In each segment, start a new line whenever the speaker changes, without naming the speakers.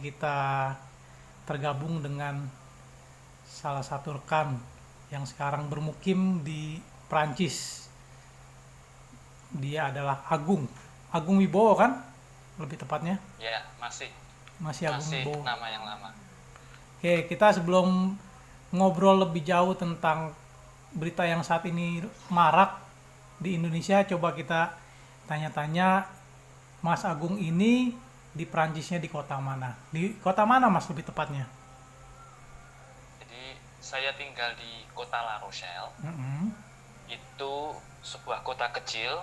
kita tergabung dengan salah satu rekan yang sekarang bermukim di Prancis. Dia adalah Agung Wibowo kan? Lebih tepatnya.
Ya, masih
Masih Agung
masih
Wibowo.
nama yang lama.
Oke, kita sebelum ngobrol lebih jauh tentang berita yang saat ini marak di Indonesia, coba kita tanya-tanya Mas Agung ini di Prancisnya di kota mana? Di kota mana Mas lebih tepatnya?
Jadi saya tinggal di kota La Rochelle.
Mm-mm.
Itu sebuah kota kecil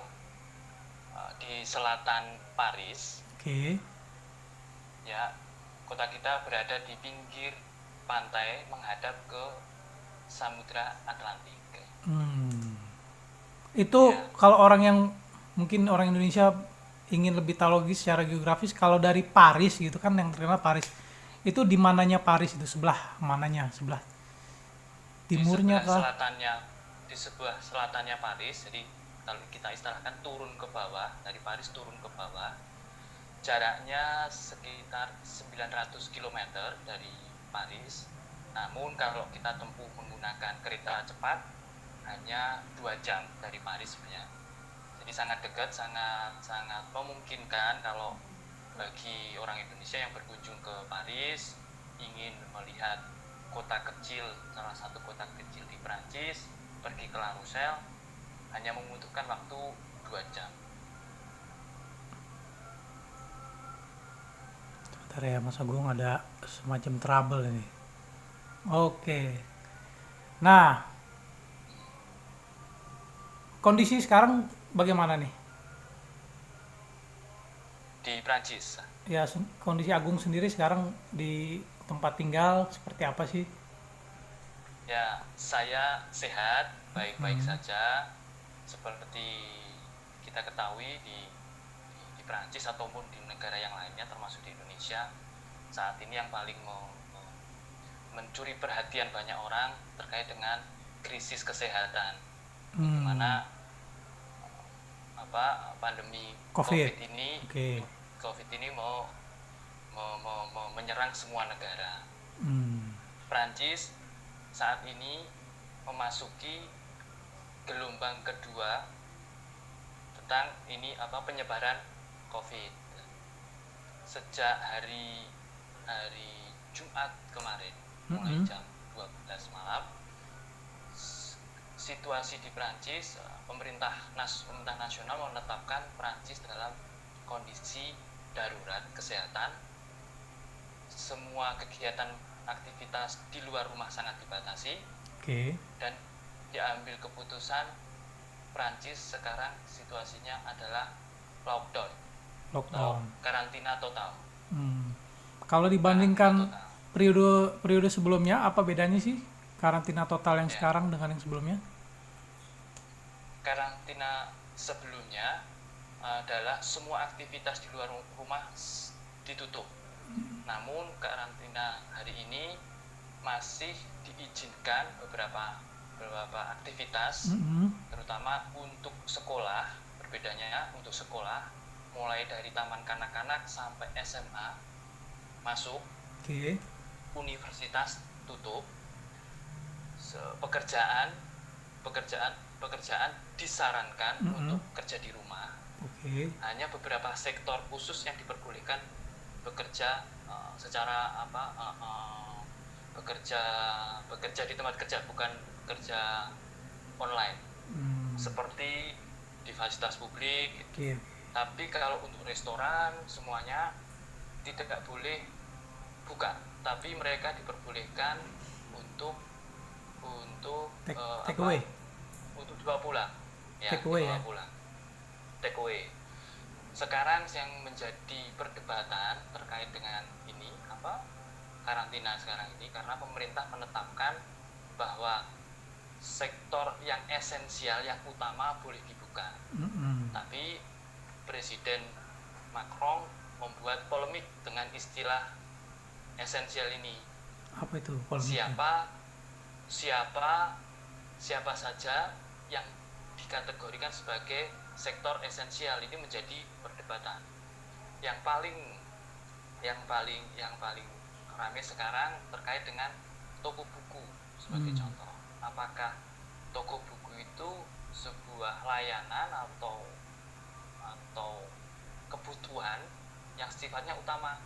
di selatan Paris.
Oke.
Ya, kota kita berada di pinggir pantai menghadap ke Samudra Atlantik.
Hmm. Itu
Ya,
kalau orang yang mungkin orang Indonesia ingin lebih tahu lagi secara geografis, kalau dari Paris gitu kan yang terkenal Paris. Itu di mananya Paris itu? Sebelah mananya? Sebelah
di
timurnya
sebelah
kah?
selatannya di sebelah selatannya Paris. Jadi kalau kita istilahkan turun ke bawah, dari Paris turun ke bawah, jaraknya sekitar 900 km dari Paris. Namun kalau kita tempuh menggunakan kereta cepat hanya 2 jam dari Paris sebenarnya. Jadi sangat dekat, sangat sangat memungkinkan kalau bagi orang Indonesia yang berkunjung ke Paris ingin melihat kota kecil, salah satu kota kecil di Prancis, pergi ke La Rochelle hanya membutuhkan waktu 2 jam.
Bentar ya Mas Agung, ada semacam trouble ini. Oke. Nah, kondisi sekarang bagaimana nih?
Di Prancis,
Ya, kondisi Agung sendiri sekarang di tempat tinggal seperti apa sih?
ya saya sehat, baik-baik
Hmm.
saja. Seperti kita ketahui di Prancis ataupun di negara yang lainnya termasuk di Indonesia, saat ini yang paling mencuri perhatian banyak orang terkait dengan krisis kesehatan, di
Hmm.
mana pandemi
COVID. Oke.
COVID ini mau menyerang semua negara.
Hmm.
Prancis saat ini memasuki gelombang kedua tentang penyebaran COVID. Sejak hari Jumat kemarin mulai
Mm-mm.
jam 12 malam, situasi di Prancis, pemerintah nasional menetapkan Prancis dalam kondisi darurat kesehatan. Semua kegiatan aktivitas di luar rumah sangat dibatasi
Oke.
dan diambil keputusan Prancis sekarang situasinya adalah lockdown atau
Lockdown.
karantina total.
Hmm. Kalau
Karantina
dibandingkan
total.
periode sebelumnya, apa bedanya sih karantina total yang
Ya,
sekarang dengan yang sebelumnya?
karantina sebelumnya adalah semua aktivitas di luar rumah ditutup. Namun karantina hari ini masih diizinkan beberapa aktivitas,
Mm-mm.
terutama untuk sekolah. Berbedanya untuk sekolah, mulai dari taman kanak-kanak sampai SMA masuk,
Oke.
universitas tutup, pekerjaan pekerjaan pekerjaan disarankan
Mm-mm.
untuk kerja di rumah.
Oke.
Hanya beberapa sektor khusus yang diperbolehkan bekerja secara bekerja bekerja di tempat kerja, bukan kerja online
Hmm.
seperti di fasilitas publik.
Oke.
Tapi kalau untuk restoran semuanya tidak boleh buka, tapi mereka diperbolehkan untuk untuk
Take,
eh,
take
apa
away.
untuk dibawa pulang, ya,
Take away
dibawa
ya.
pulang, take away. Sekarang yang menjadi perdebatan terkait dengan ini karantina sekarang ini, karena pemerintah menetapkan bahwa sektor yang esensial, yang utama boleh dibuka.
Mm-mm.
Tapi Presiden Macron membuat polemik dengan istilah esensial ini.
Apa itu polemiknya?
Siapa siapa siapa saja yang dikategorikan sebagai sektor esensial, ini menjadi perdebatan. Yang paling yang paling ramai sekarang terkait dengan toko buku sebagai contoh. Apakah toko buku itu sebuah layanan atau kebutuhan yang sifatnya utama?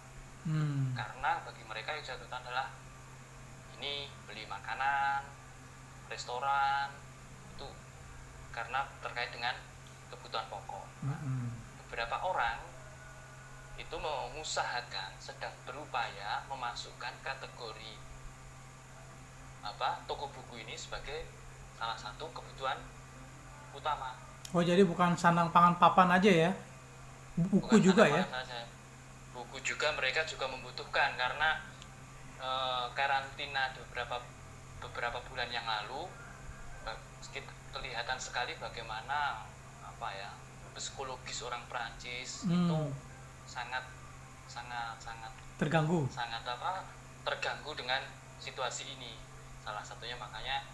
Karena bagi mereka yang jatuh adalah ini beli makanan, restoran itu karena terkait dengan kebutuhan pokok. Beberapa orang itu mengusahakan, sedang berupaya memasukkan kategori toko buku ini sebagai salah satu kebutuhan utama.
Oh, jadi bukan sandang pangan papan aja ya, buku
Bukan
juga
sandang
ya?
pangan saja. Buku juga mereka juga membutuhkan karena karantina beberapa bulan yang lalu kelihatan sekali bagaimana psikologis orang Prancis itu sangat
Terganggu.
terganggu dengan situasi ini. Salah satunya makanya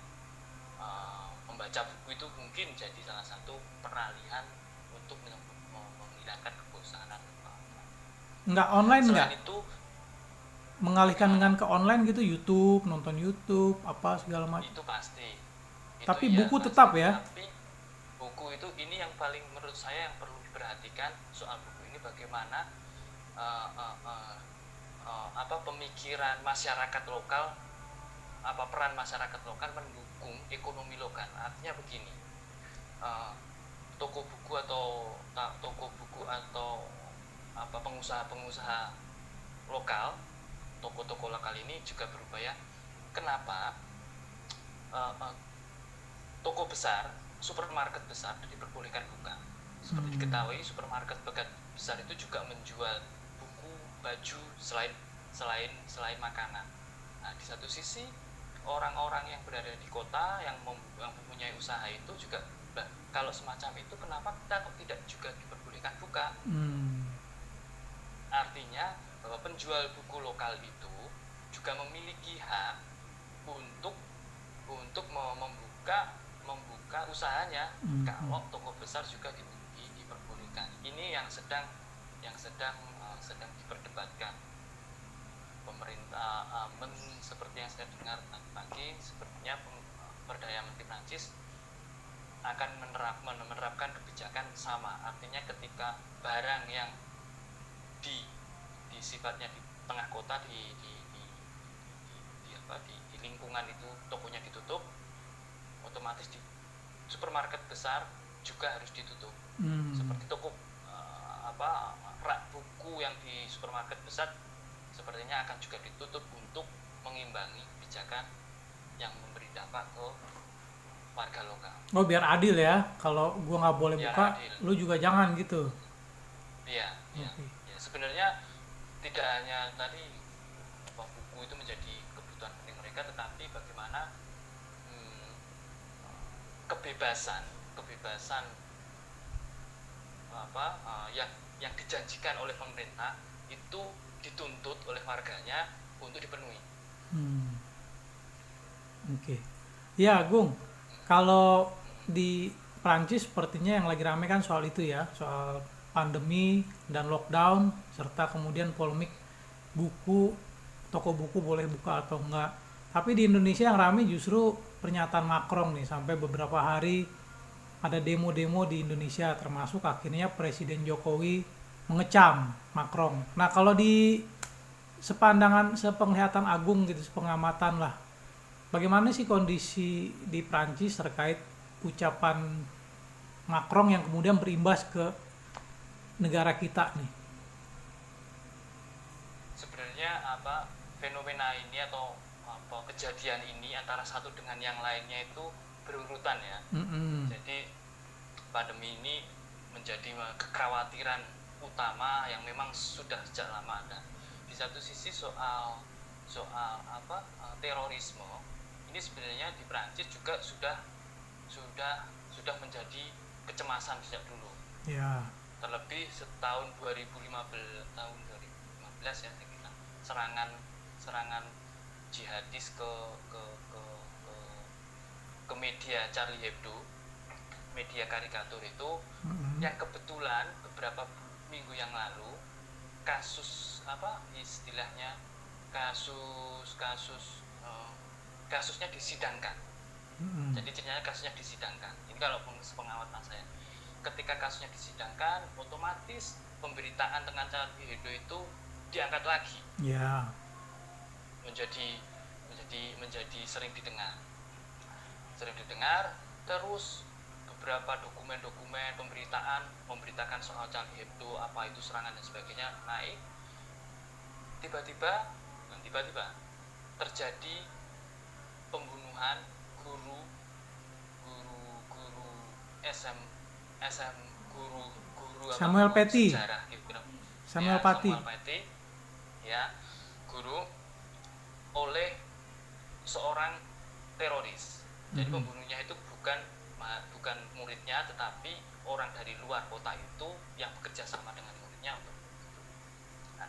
membaca buku itu mungkin jadi salah satu peralihan untuk menghilangkan kebosanan.
Nggak online nggak?
Selain itu
Mengalihkan dengan ke online gitu, YouTube, nonton YouTube, apa segala macam.
itu pasti.
Tapi
iya,
buku
pasti.
tetap ya?
Tapi buku itu ini yang paling menurut saya yang perlu diperhatikan soal buku ini bagaimana pemikiran masyarakat lokal, peran masyarakat lokal mendukung ekonomi lokal. Artinya begini, toko buku atau pengusaha-pengusaha lokal, toko-toko lokal ini juga berupaya. Kenapa toko besar, supermarket besar diperbolehkan buka? Seperti diketahui, supermarket besar itu juga menjual buku, baju, selain makanan. Nah, di satu sisi orang-orang yang berada di kota yang mempunyai usaha itu juga, kalau semacam itu kenapa kita kok tidak juga diperbolehkan buka? Artinya bahwa penjual buku lokal itu juga memiliki hak untuk membuka usahanya. Kalau toko besar juga diperbolehkan. Ini yang sedang diperdebatkan pemerintah. Seperti yang saya dengar tadi pagi, sepertinya Perdana Menteri Prancis akan menerapkan kebijakan sama. Artinya ketika barang yang di sifatnya di tengah kota di lingkungan itu tokonya ditutup, otomatis di supermarket besar juga harus ditutup. Seperti toko rak buku yang di supermarket besar sepertinya akan juga ditutup untuk mengimbangi kebijakan yang memberi dampak ke warga lokal.
Oh, biar adil ya. Kalau gua nggak boleh
Biar
buka,
adil.
lu juga jangan gitu.
Iya. Ya, sebenarnya tidak hanya tadi buku itu menjadi kebutuhan penting mereka, tetapi bagaimana kebebasan yang dijanjikan oleh pemerintah itu dituntut oleh warganya untuk dipenuhi.
Oke. Ya, Gung. Kalau di Prancis sepertinya yang lagi rame kan soal itu ya, soal pandemi dan lockdown serta kemudian polemik buku, toko buku boleh buka atau enggak. Tapi di Indonesia yang rame justru pernyataan Macron nih, sampai beberapa hari ada demo-demo di Indonesia, termasuk akhirnya Presiden Jokowi mengecam Macron. Nah, kalau di sepenglihatan Agung gitu, sepengamatan lah, bagaimana sih kondisi di Prancis terkait ucapan Macron yang kemudian berimbas ke negara kita nih?
Sebenarnya fenomena ini atau kejadian ini antara satu dengan yang lainnya itu berurutan ya. Jadi pandemi ini menjadi kekhawatiran utama yang memang sudah sejak lama ada. Di satu sisi soal terorisme ini sebenarnya di Prancis juga sudah menjadi kecemasan sejak dulu.
Ya.
Terlebih tahun 2015 ya, kita serangan jihadis ke media Charlie Hebdo, media karikatur itu, yang kebetulan beberapa minggu yang lalu kasus apa istilahnya kasus kasusnya disidangkan. Jadi ceritanya kasusnya disidangkan. Ini kalau pengawatan saya, ketika kasusnya disidangkan, otomatis pemberitaan tentang Charlie Hebdo itu diangkat lagi,
Ya.
menjadi sering didengar, terus beberapa dokumen memberitakan soal Charlie Hebdo, apa itu serangan dan sebagainya naik. Tiba-tiba terjadi pembunuhan guru SM guru
Samuel Paty.
sejarah gitu.
Samuel Paty.
Ya, guru oleh seorang teroris. Jadi pembunuhnya itu bukan muridnya, tetapi orang dari luar kota itu yang bekerja sama dengan muridnya. Nah,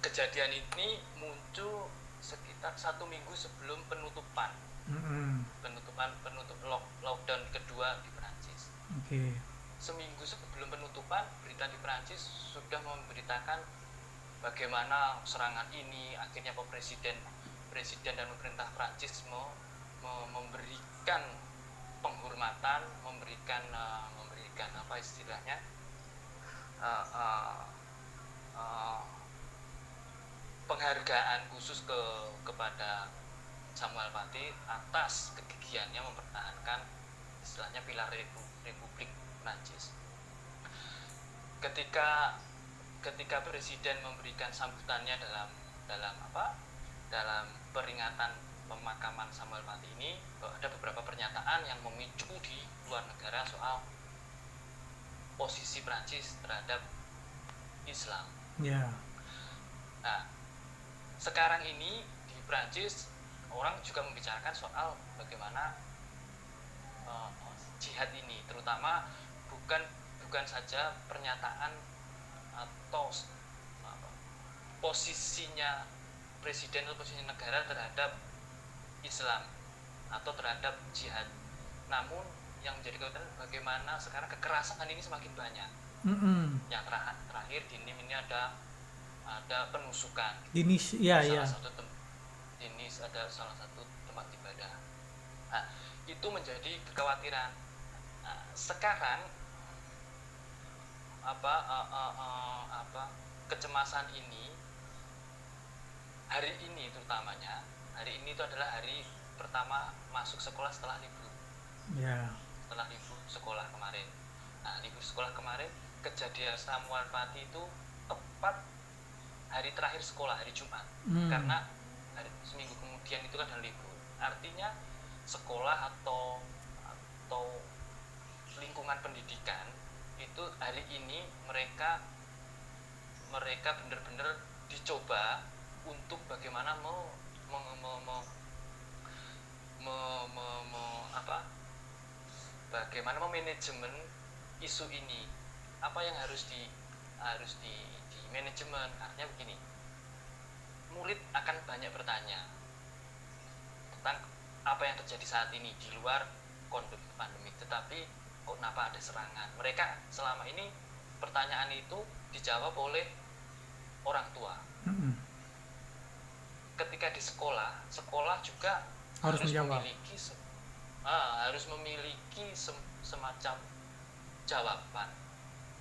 kejadian ini muncul sekitar 1 minggu sebelum penutupan lockdown kedua di Perancis. Seminggu sebelum penutupan, berita di Perancis sudah memberitakan bagaimana serangan ini akhirnya presiden dan pemerintah Perancis memberikan penghormatan, memberikan apa istilahnya penghargaan khusus kepada Samuel Paty atas kegigihannya mempertahankan istilahnya pilar Republik Prancis. Ketika presiden memberikan sambutannya dalam peringatan pemakaman Samuel Paty ini, ada beberapa pernyataan yang memicu di luar negara soal posisi Prancis terhadap Islam.
Ya.
Nah, sekarang ini di Prancis orang juga membicarakan soal bagaimana jihad ini, terutama bukan saja pernyataan atau posisinya presiden atau posisi negara terhadap Islam atau terhadap jihad, namun yang menjadi kekhawatiran bagaimana sekarang kekerasan ini semakin banyak. Yang terakhir di NIM ini ada penusukan. Ada salah satu tempat ibadah. Nah, itu menjadi kekhawatiran. Nah, sekarang kecemasan ini hari ini terutamanya, hari ini itu adalah hari pertama masuk sekolah setelah libur.
Ya.
Setelah libur sekolah kemarin. Nah, libur sekolah kemarin kejadian Samuel Paty itu tepat hari terakhir sekolah, hari Jumat. Karena seminggu kemudian itu kan libur. Artinya sekolah atau lingkungan pendidikan itu hari ini mereka benar-benar dicoba untuk bagaimana bagaimana memanajemen isu ini. Apa yang harus di manajemen? Artinya begini, murid akan banyak bertanya tentang apa yang terjadi saat ini di luar pandemi, tetapi kok kenapa ada serangan? Mereka selama ini pertanyaan itu dijawab oleh orang tua. Ketika di sekolah juga harus memiliki semacam jawaban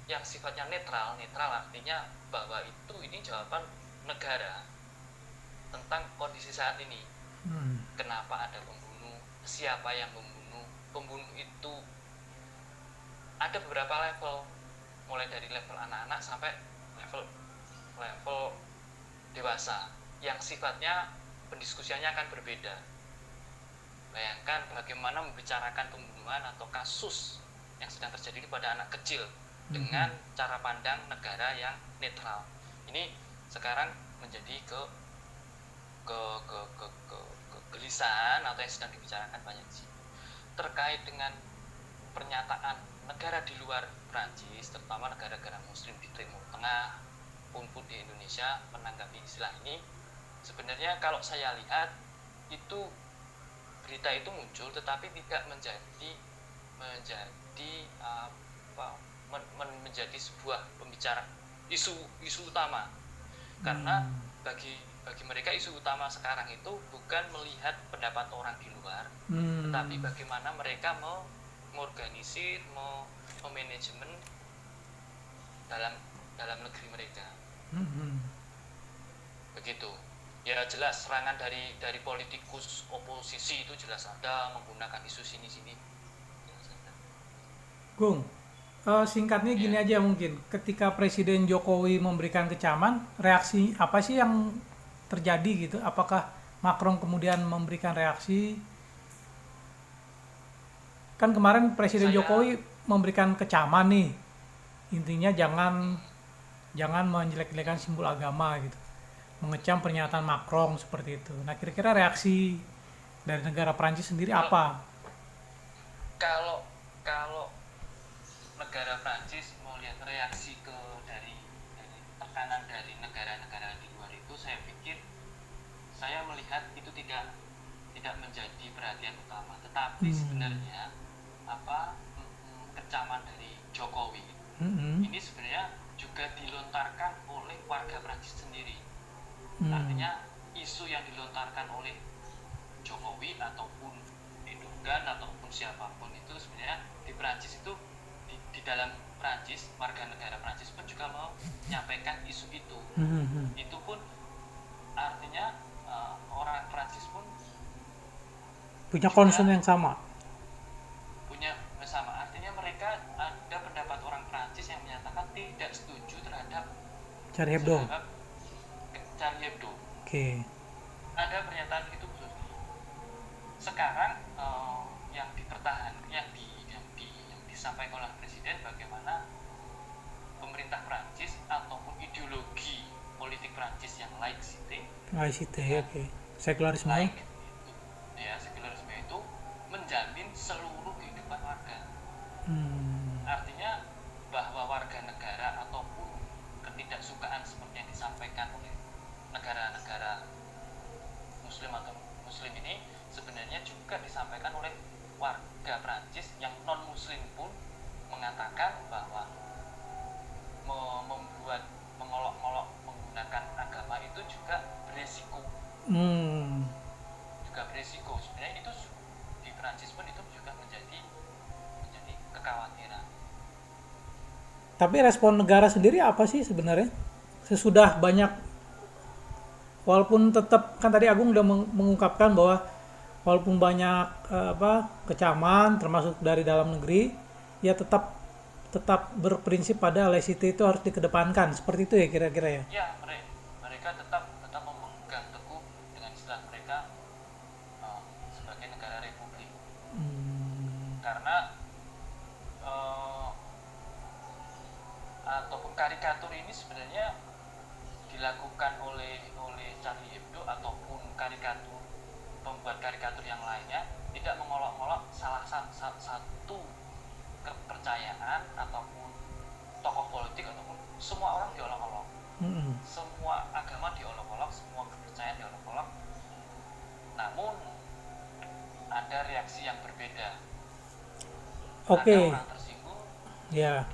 yang sifatnya netral artinya bahwa ini jawaban negara tentang kondisi saat ini. Kenapa ada pembunuh, siapa yang pembunuh itu ada beberapa level, mulai dari level anak-anak sampai level dewasa yang sifatnya pendiskusiannya akan berbeda. Bayangkan bagaimana membicarakan pembunuhan atau kasus yang sedang terjadi pada anak kecil dengan cara pandang negara yang netral. Ini sekarang menjadi kegelisahan atau yang sedang dibicarakan banyak sih terkait dengan pernyataan negara di luar Prancis, terutama negara-negara Muslim di Timur Tengah pun di Indonesia menanggapi istilah ini. Sebenarnya kalau saya lihat itu berita itu muncul tetapi tidak menjadi sebuah pembicara isu utama Karena bagi bagi mereka isu utama sekarang itu bukan melihat pendapat orang di luar, tetapi bagaimana mereka mau mengorganisir, mau manajemen dalam dalam negeri mereka. Begitu. Ya jelas serangan dari politikus oposisi itu jelas ada, menggunakan isu sini-sini.
Gung, singkatnya gini aja mungkin. Ketika Presiden Jokowi memberikan kecaman, reaksi apa sih yang terjadi gitu? Apakah Macron kemudian memberikan reaksi? Kan kemarin Presiden Jokowi memberikan kecaman nih. Intinya jangan menjelek-jelekan simbol agama gitu. Mengecam pernyataan Macron seperti itu. Nah, kira-kira reaksi dari negara Prancis sendiri apa?
Kalau kalau negara Prancis mau lihat reaksi dari tekanan dari negara-negara di luar itu, saya melihat itu tidak menjadi perhatian utama, tetapi sebenarnya kecaman dari Jokowi ini sebenarnya juga dilontarkan oleh warga Prancis sendiri. Artinya isu yang dilontarkan oleh Jokowi ataupun Erdogan ataupun siapapun itu sebenarnya di Prancis itu, di dalam Prancis, warga negara Prancis pun juga mau menyampaikan isu itu. Itu pun artinya orang Prancis pun
punya concern yang sama.
Artinya mereka ada pendapat orang Prancis yang menyatakan tidak setuju terhadap
Charlie Hebdo.
Oke. Ada pernyataan itu khusus. Sekarang yang disampaikan oleh Presiden bagaimana pemerintah Prancis ataupun ideologi politik Prancis yang laicite,
sekularisme.
Sekularisme itu menjamin seluruh kehidupan warga. Artinya bahwa warga negara ataupun ketidaksukaan seperti yang disampaikan oleh negara-negara Muslim atau Muslim ini sebenarnya juga disampaikan oleh warga Prancis yang non Muslim pun mengatakan bahwa mengolok-olok menggunakan agama itu juga beresiko. Sebenarnya itu di Prancis pun itu juga menjadi kekhawatiran.
Tapi respon negara sendiri apa sih sebenarnya? Sesudah banyak, walaupun tetap kan tadi Agung udah mengungkapkan bahwa walaupun banyak kecaman termasuk dari dalam negeri, ya tetap berprinsip pada laicite itu harus dikedepankan. Seperti itu ya kira-kira ya?
Ya, mereka tetap memegang teguh dengan istilah mereka sebagai negara republik. Karena ataupun karikatur ini sebenarnya dilakukan oleh Charlie Hebdo ataupun pembuat karikatur yang lainnya tidak mengolok-olok salah satu kepercayaan ataupun tokoh politik ataupun semua orang diolok-olok. Semua agama diolok-olok, semua kepercayaan diolok-olok. Namun ada reaksi yang berbeda.
Oke.
Ada orang tersinggung.
Ya.